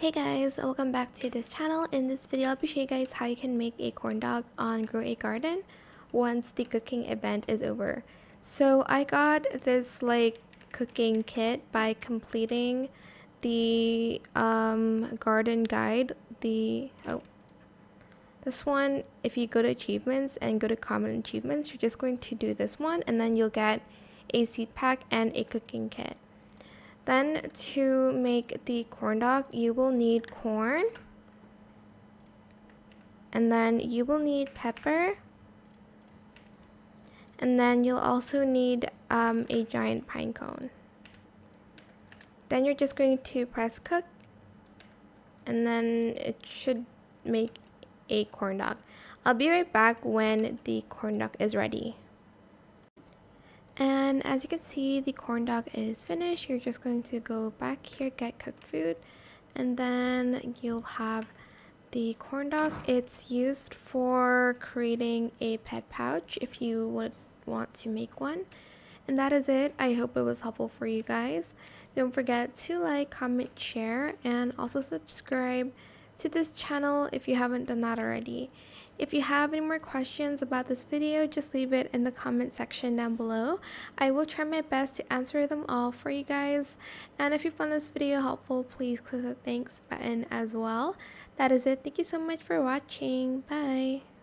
Hey guys, welcome back to this channel. In this video, I'll be showing you guys how you can make a corn dog on Grow a Garden once the cooking event is over. So I got this cooking kit by completing the garden guide. This one, if you go to achievements and go to common achievements, you're just going to do this one and then you'll get a seed pack and a cooking kit. Then to make the corn dog, you will need corn, and then you will need pepper, and then you'll also need a giant pine cone. Then you're just going to press cook, and then it should make a corn dog. I'll be right back when the corn dog is ready. And as you can see, the corn dog is finished. You're just going to go back here, get cooked food, and then you'll have the corn dog. It's used for creating a pet pouch if you would want to make one. And that is it. I hope it was helpful for you guys. Don't forget to like, comment, share, and also subscribe to this channel if you haven't done that already. If you have any more questions about this video, just leave it in the comment section down below. I will try my best to answer them all for you guys. And if you found this video helpful, please click the thanks button as well. That is it. Thank you so much for watching. Bye.